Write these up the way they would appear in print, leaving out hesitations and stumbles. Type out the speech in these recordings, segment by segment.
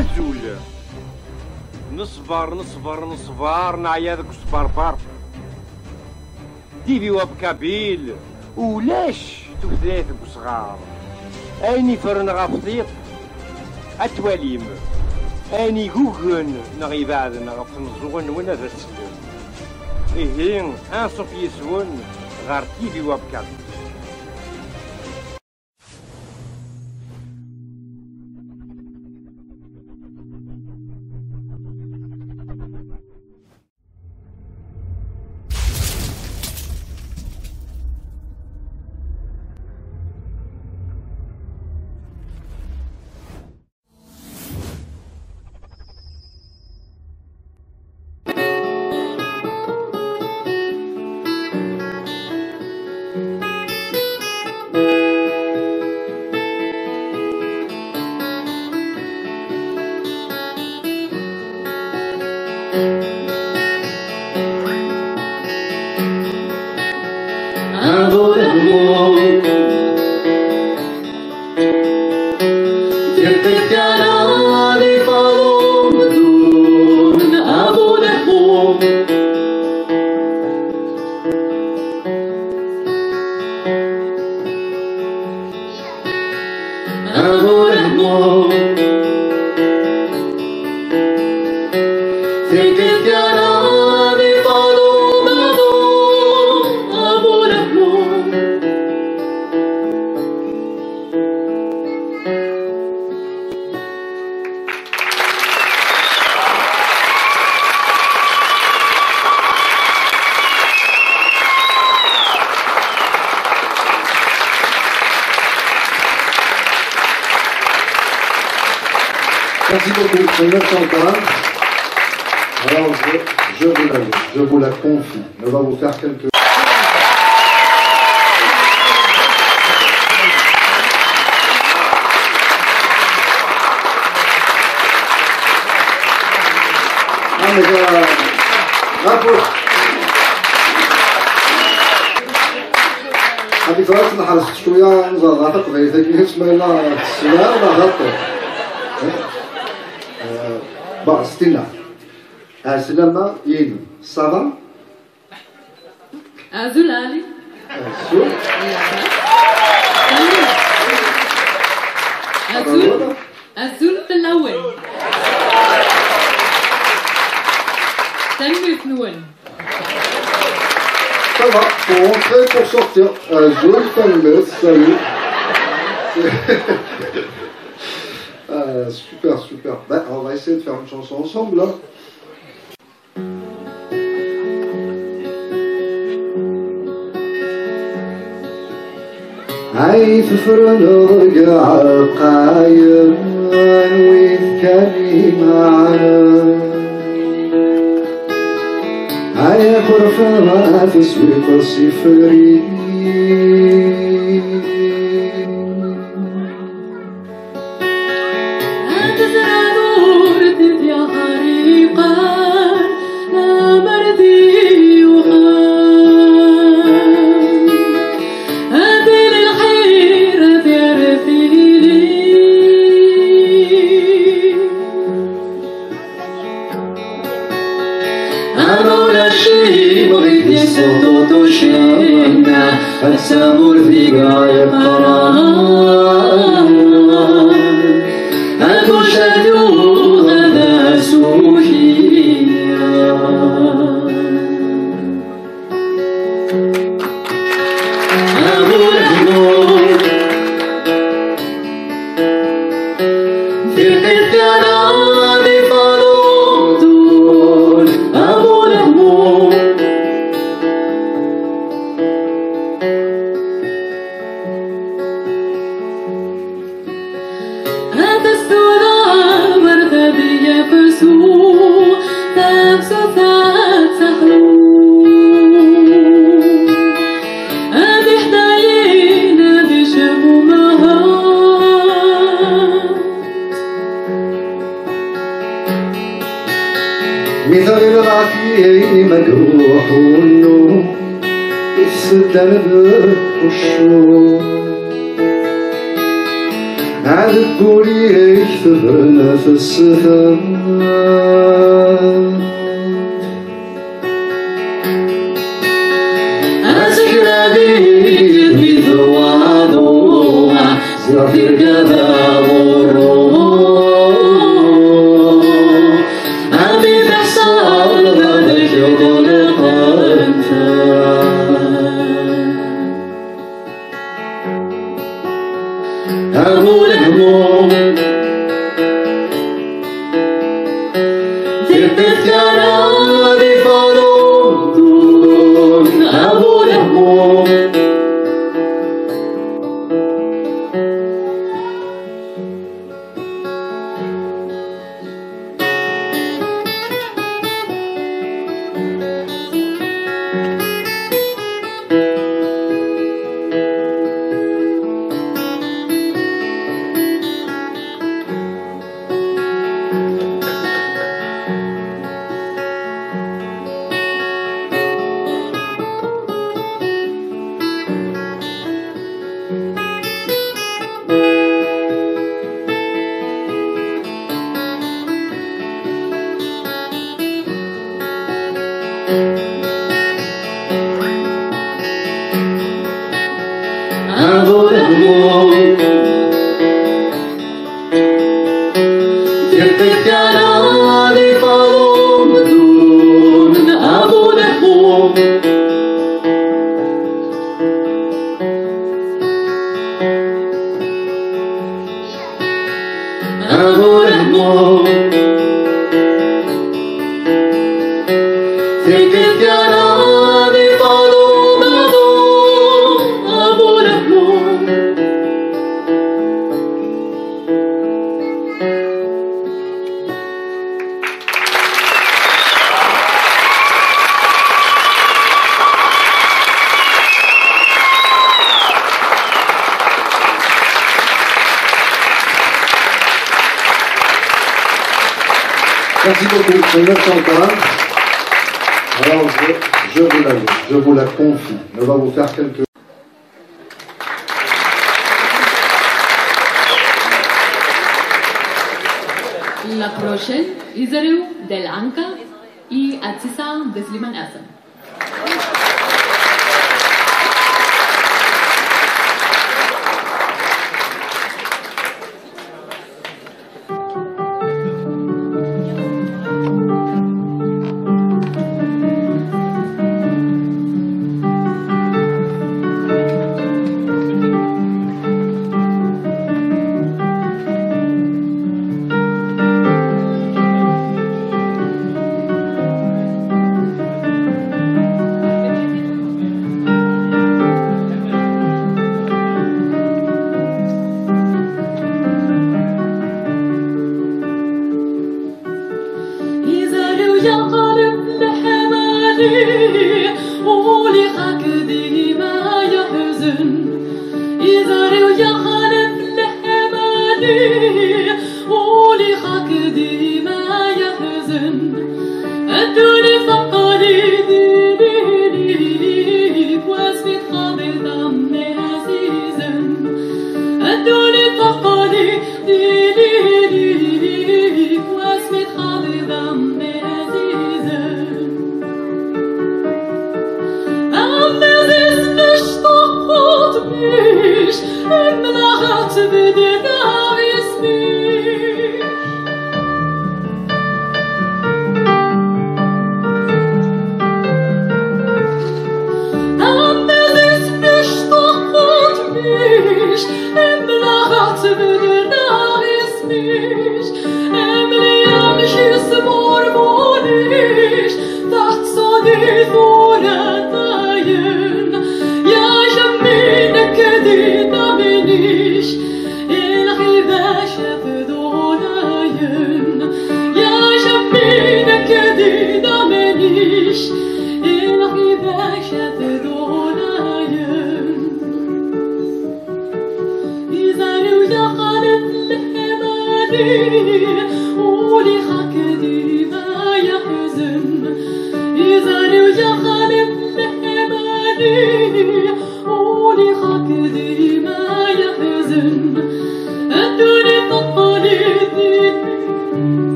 الزول نصبر نعيا ذاك الصبربر ديفي وبكابيل ولاش تبدات بصغار اني فرن غفطيط اتواليم اني جوجن نغي بعد نغف نزوغن ونا ذا السلم إيه أنصف يسون غار تيفي وبكابيل. Merci beaucoup, c'est 940. Alors je vous la confie. On va vous faire quelques... Non mais bravo. هذيك الوقت نحرصت شوية نزرعتك وغير ذاك اسمها الله السلام ولا غلطة. Bon, c'était là. Selama, Yin, ça va? Azul Ali. Azul? Azul? Azul في الأول. تنمي في نون. Ça va, pour rentrer, pour sortir. Azul, Tanmes, salut. Super, super. Ben, on va essayer de faire une chanson ensemble là. عايف فرن رجع قايم ويذكرني معنا عايا خرفة ما تسوي تصفري السامور في قاع القرآن أتشهدوا غدا سوحيا أبو الحمود في قتانا بفروضون أبو الحمود مثل العافية مجروح والنوم يفسد درب الشوق عاد تقولي يكتبنا في الصفات أسكرادي في ذوانوها زفر كذا وروح أمي بحصال غدك يغلق أنت أبو الهموم تتذكرني فضول أبو الهموم أبو الهموم تتذكرني فضول أبو الهموم أبو الهموم تتذكرني فضول أبو الهموم Merci beaucoup, c'est 940. Alors je vous la laisse, je vous la confie. On va vous faire quelques... La prochaine, Isarou Del Anca y Atsisa de Sliman Hassan.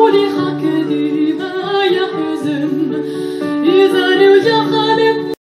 ولي خاك ديما يحزن يزاري ويا خالد